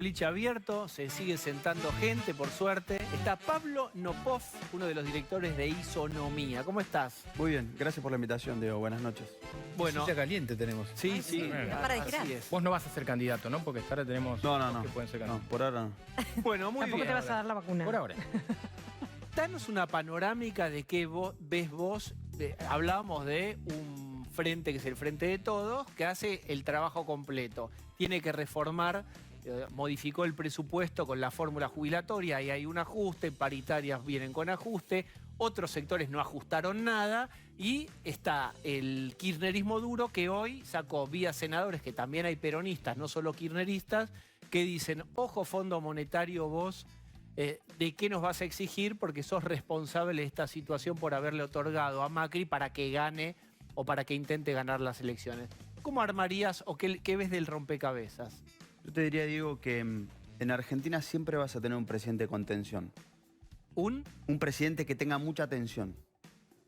boliche abierto, se sigue sentando gente, por suerte. Está Pablo Nopov, uno de los directores de Isonomía. ¿Cómo estás? Muy bien, gracias por la invitación, Diego. Buenas noches. Bueno, Silla caliente tenemos. sí, Ay, sí, sí, no para de así girar. es. Vos no vas a ser candidato, ¿no? Porque hasta ahora tenemos No, dos que pueden ser no, candidatos. por ahora no. Bueno, muy Tampoco bien. te vas a dar la vacuna. Por ahora. Danos una panorámica de qué ves vos. Hablábamos de un frente que es el Frente de Todos, que hace el trabajo completo. Tiene que reformar, modificó el presupuesto con la fórmula jubilatoria y hay un ajuste, paritarias vienen con ajuste, otros sectores no ajustaron nada y está el kirchnerismo duro que hoy sacó vía senadores, que también hay peronistas, no solo kirchneristas, que dicen, ojo Fondo Monetario vos, ¿de qué nos vas a exigir? Porque sos responsable de esta situación por haberle otorgado a Macri para que gane o para que intente ganar las elecciones. ¿Cómo armarías o qué ves del rompecabezas? Yo te diría, Diego, que en Argentina siempre vas a tener un presidente con tensión. ¿Un? Un presidente que tenga mucha tensión.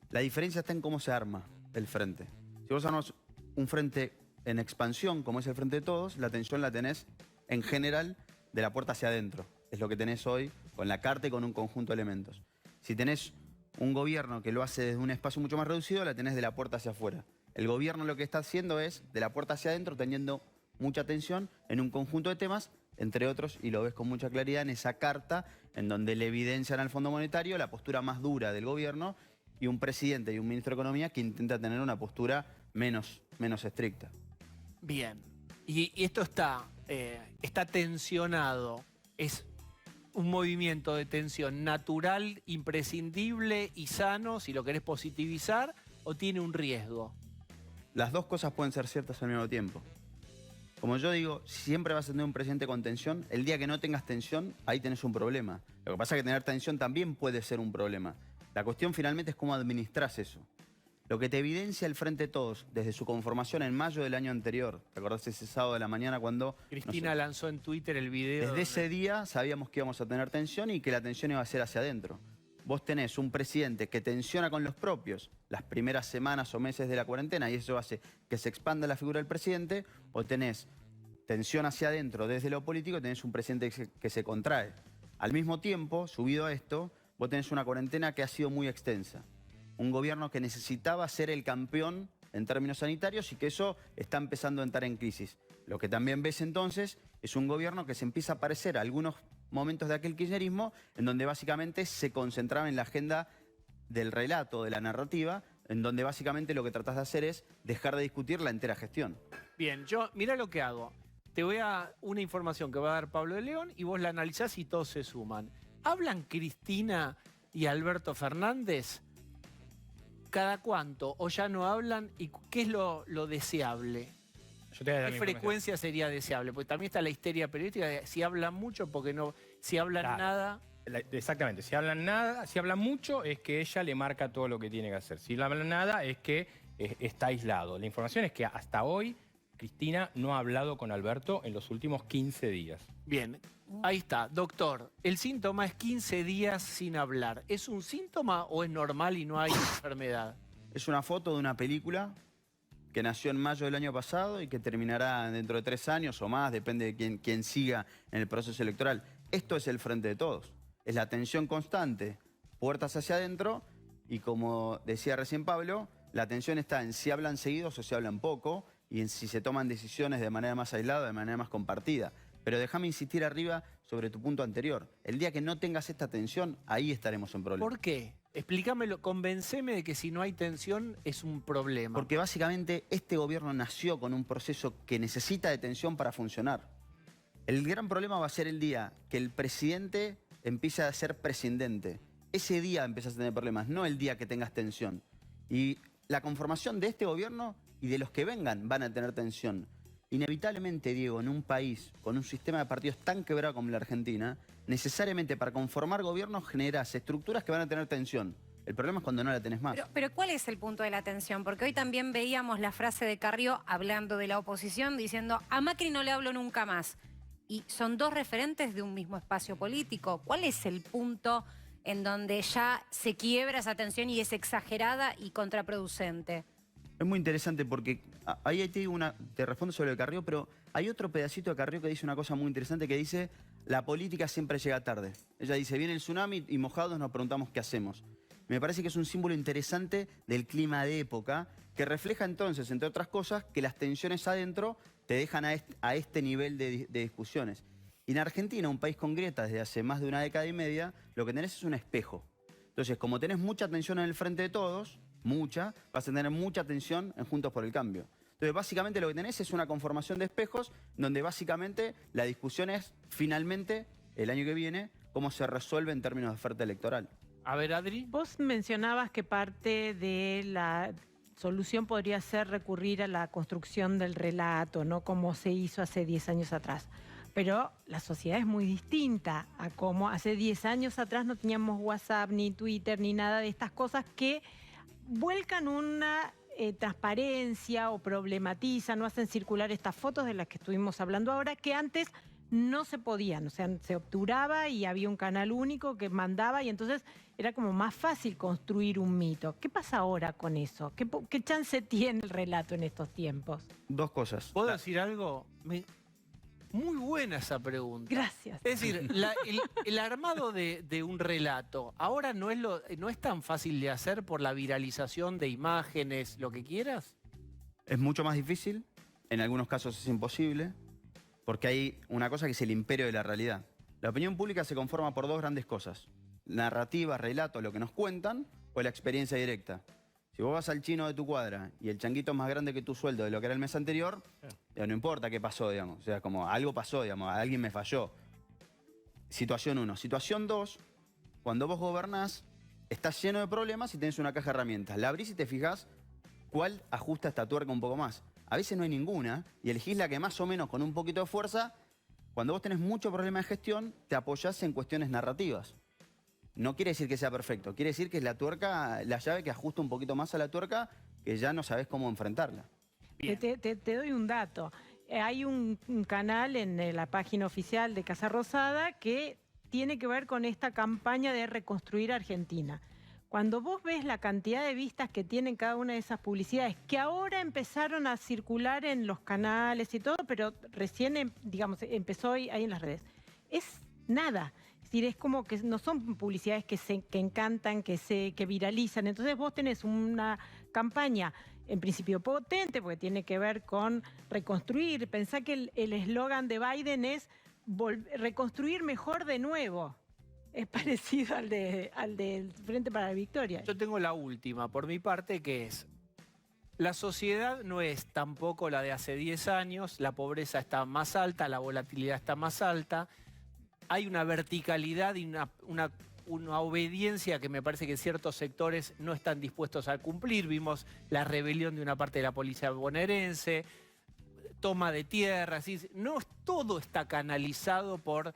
La diferencia está en cómo se arma el frente. Si vos armas un frente en expansión, como es el Frente de Todos, la tensión la tenés en general de la puerta hacia adentro. Es lo que tenés hoy con la carta y con un conjunto de elementos. Si tenés un gobierno que lo hace desde un espacio mucho más reducido, la tenés de la puerta hacia afuera. El gobierno lo que está haciendo es de la puerta hacia adentro, teniendo mucha tensión en un conjunto de temas, entre otros, y lo ves con mucha claridad en esa carta, en donde le evidencian al Fondo Monetario la postura más dura del gobierno y un presidente y un ministro de Economía que intenta tener una postura menos estricta. Bien. Y esto está tensionado. Es un movimiento de tensión natural, imprescindible y sano, si lo querés positivizar, o tiene un riesgo. Las dos cosas pueden ser ciertas al mismo tiempo. Como yo digo, siempre vas a tener un presidente con tensión. El día que no tengas tensión, ahí tenés un problema. Lo que pasa es que tener tensión también puede ser un problema. La cuestión finalmente es cómo administrás eso. Lo que te evidencia el Frente de Todos desde su conformación en mayo del año anterior, ¿te acordás ese sábado de la mañana cuando Cristina lanzó en Twitter el video. desde ese día sabíamos que íbamos a tener tensión y que la tensión iba a ser hacia adentro? Vos tenés un presidente que tensiona con los propios las primeras semanas o meses de la cuarentena y eso hace que se expanda la figura del presidente, o tenés tensión hacia adentro desde lo político y tenés un presidente que se contrae. Al mismo tiempo, subido a esto, vos tenés una cuarentena que ha sido muy extensa. Un gobierno que necesitaba ser el campeón en términos sanitarios y que eso está empezando a entrar en crisis. Lo que también ves entonces es un gobierno que se empieza a parecer a algunos momentos de aquel kirchnerismo en donde básicamente se concentraba en la agenda del relato, de la narrativa, en donde básicamente lo que tratás de hacer es dejar de discutir la entera gestión. Bien, mira lo que hago. Te voy a una información que va a dar Pablo de León y vos la analizás y todos se suman. ¿Hablan Cristina y Alberto Fernández? ¿Cada cuánto? ¿O ya no hablan? ¿Y qué es lo deseable? Yo te voy a dar ¿Qué la frecuencia sería deseable? Porque también está la histeria periodística de si hablan mucho, porque no, si hablan Claro. nada. Exactamente. Si hablan nada, si hablan mucho es que ella le marca todo lo que tiene que hacer. Si no hablan nada es que está aislado. La información es que hasta hoy Cristina no ha hablado con Alberto en los últimos 15 días. Bien, ahí está. Doctor, el síntoma es 15 días sin hablar. ¿Es un síntoma o es normal y no hay enfermedad? Es una foto de una película que nació en mayo del año pasado y que terminará dentro de 3 años o más, depende de quién siga en el proceso electoral. Esto es el Frente de Todos. Es la tensión constante, puertas hacia adentro y, como decía recién Pablo, la tensión está en si hablan seguidos o si hablan poco y en si se toman decisiones de manera más aislada o de manera más compartida. Pero déjame insistir arriba sobre tu punto anterior. El día que no tengas esta tensión, ahí estaremos en problemas. ¿Por qué? Explícamelo, convenceme de que si no hay tensión es un problema. Porque básicamente este gobierno nació con un proceso que necesita de tensión para funcionar. El gran problema va a ser el día que el presidente empiece a ser presidente. Ese día empiezas a tener problemas, no el día que tengas tensión. Y la conformación de este gobierno y de los que vengan van a tener tensión. Inevitablemente, Diego, en un país con un sistema de partidos tan quebrado como la Argentina, necesariamente para conformar gobiernos generas estructuras que van a tener tensión. El problema es cuando no la tenés más. Pero ¿cuál es el punto de la tensión? Porque hoy también veíamos la frase de Carrió hablando de la oposición, diciendo a Macri no le hablo nunca más. Y son dos referentes de un mismo espacio político. ¿Cuál es el punto en donde ya se quiebra esa tensión y es exagerada y contraproducente? Es muy interesante porque ahí te respondo sobre el Carrió, pero hay otro pedacito de Carrió que dice una cosa muy interesante que dice: la política siempre llega tarde. Ella dice: viene el tsunami y mojados nos preguntamos qué hacemos. Me parece que es un símbolo interesante del clima de época que refleja entonces, entre otras cosas, que las tensiones adentro te dejan a este nivel de discusiones. Y en Argentina, un país con grietas desde hace más de una década y media, lo que tenés es un espejo. Entonces, como tenés mucha tensión en el frente de todos, vas a tener mucha tensión en Juntos por el Cambio. Entonces, básicamente lo que tenés es una conformación de espejos donde básicamente la discusión es, finalmente, el año que viene, cómo se resuelve en términos de oferta electoral. A ver, Adri. Vos mencionabas que parte de la solución podría ser recurrir a la construcción del relato, ¿no? Como se hizo hace 10 años atrás. Pero la sociedad es muy distinta a cómo hace 10 años atrás no teníamos WhatsApp, ni Twitter, ni nada de estas cosas que vuelcan una transparencia o problematizan, no hacen circular estas fotos de las que estuvimos hablando ahora, que antes no se podían, o sea, se obturaba y había un canal único que mandaba y entonces era como más fácil construir un mito. ¿Qué pasa ahora con eso? ¿Qué chance tiene el relato en estos tiempos? Dos cosas. ¿Puedo decir algo? Muy buena esa pregunta. Gracias. Es decir, el armado de un relato ahora no es tan fácil de hacer por la viralización de imágenes, lo que quieras. Es mucho más difícil, en algunos casos es imposible, porque hay una cosa que es el imperio de la realidad. La opinión pública se conforma por dos grandes cosas: narrativa, relato, lo que nos cuentan, o la experiencia directa. Si vos vas al chino de tu cuadra y el changuito es más grande que tu sueldo de lo que era el mes anterior, ya no importa qué pasó, digamos. O sea, como algo pasó, digamos, alguien me falló. Situación 1. Situación 2, cuando vos gobernás, estás lleno de problemas y tenés una caja de herramientas. La abrís y te fijás cuál ajusta esta tuerca un poco más. A veces no hay ninguna y elegís la que más o menos con un poquito de fuerza. Cuando vos tenés mucho problema de gestión, te apoyás en cuestiones narrativas. No quiere decir que sea perfecto, quiere decir que es la tuerca, la llave que ajusta un poquito más a la tuerca, que ya no sabés cómo enfrentarla. Te doy un dato. Hay un canal en la página oficial de Casa Rosada que tiene que ver con esta campaña de reconstruir Argentina. Cuando vos ves la cantidad de vistas que tienen cada una de esas publicidades, que ahora empezaron a circular en los canales y todo, pero recién, digamos, empezó ahí en las redes, es nada. Es decir, es como que no son publicidades que encantan, que viralizan. Entonces vos tenés una campaña en principio potente, porque tiene que ver con reconstruir. Pensá que el eslogan de Biden es reconstruir mejor de nuevo. Es parecido al del Frente para la Victoria. Yo tengo la última, por mi parte, que es: la sociedad no es tampoco la de hace 10 años, la pobreza está más alta, la volatilidad está más alta, hay una verticalidad y una obediencia que me parece que ciertos sectores no están dispuestos a cumplir. Vimos la rebelión de una parte de la policía bonaerense, toma de tierras, no todo está canalizado por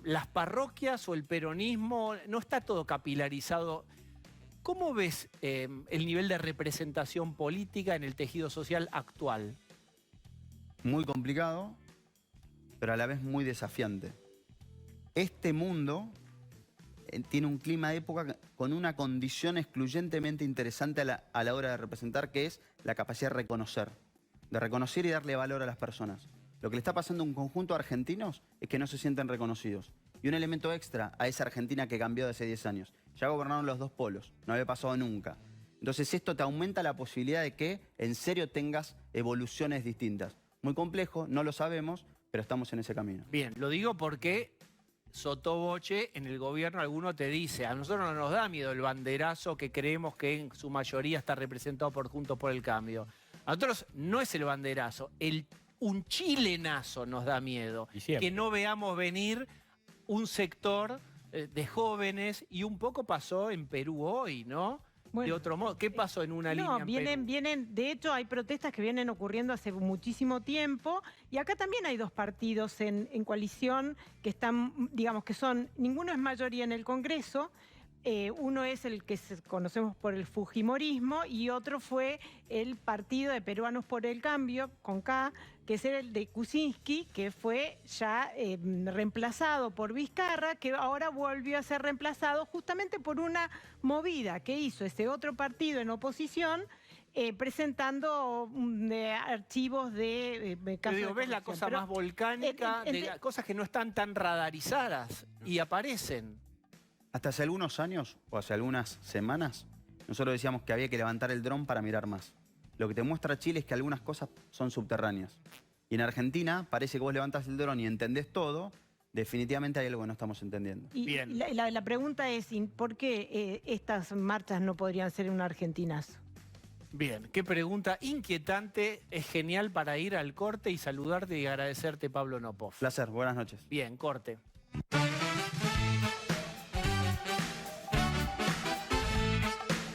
las parroquias o el peronismo, no está todo capilarizado. ¿Cómo ves el nivel de representación política en el tejido social actual? Muy complicado, pero a la vez muy desafiante. Este mundo tiene un clima de época con una condición excluyentemente interesante a la hora de representar, que es la capacidad de reconocer y darle valor a las personas. Lo que le está pasando a un conjunto de argentinos es que no se sienten reconocidos. Y un elemento extra a esa Argentina que cambió de hace 10 años. Ya gobernaron los dos polos, no había pasado nunca. Entonces esto te aumenta la posibilidad de que en serio tengas evoluciones distintas. Muy complejo, no lo sabemos, pero estamos en ese camino. Bien, lo digo porque sotoboche en el gobierno alguno te dice: a nosotros no nos da miedo el banderazo que creemos que en su mayoría está representado por Juntos por el Cambio. A nosotros no es el banderazo, un chilenazo nos da miedo. Que no veamos venir un sector de jóvenes, y un poco pasó en Perú hoy, ¿no? Bueno, de otro modo. ¿Qué pasó en una línea en Perú? Vienen, de hecho hay protestas que vienen ocurriendo hace muchísimo tiempo, y acá también hay dos partidos en coalición que están, digamos que son, ninguno es mayoría en el Congreso. Uno es el que conocemos por el fujimorismo y otro fue el Partido de Peruanos por el Cambio, con K, que es el de Kuczynski, que fue ya reemplazado por Vizcarra, que ahora volvió a ser reemplazado justamente por una movida que hizo ese otro partido en oposición, presentando archivos de Yo casos digo, de ves la corrupción. cosa Pero más volcánica, de cosas que no están tan radarizadas y aparecen. Hasta hace algunos años o hace algunas semanas, nosotros decíamos que había que levantar el dron para mirar más. Lo que te muestra Chile es que algunas cosas son subterráneas. Y en Argentina parece que vos levantás el dron y entendés todo. Definitivamente hay algo que no estamos entendiendo. Y Bien. la pregunta es, ¿por qué estas marchas no podrían ser un argentinazo? Bien, qué pregunta inquietante. Es genial para ir al corte y saludarte y agradecerte, Pablo Nopov. Placer, buenas noches. Bien, corte.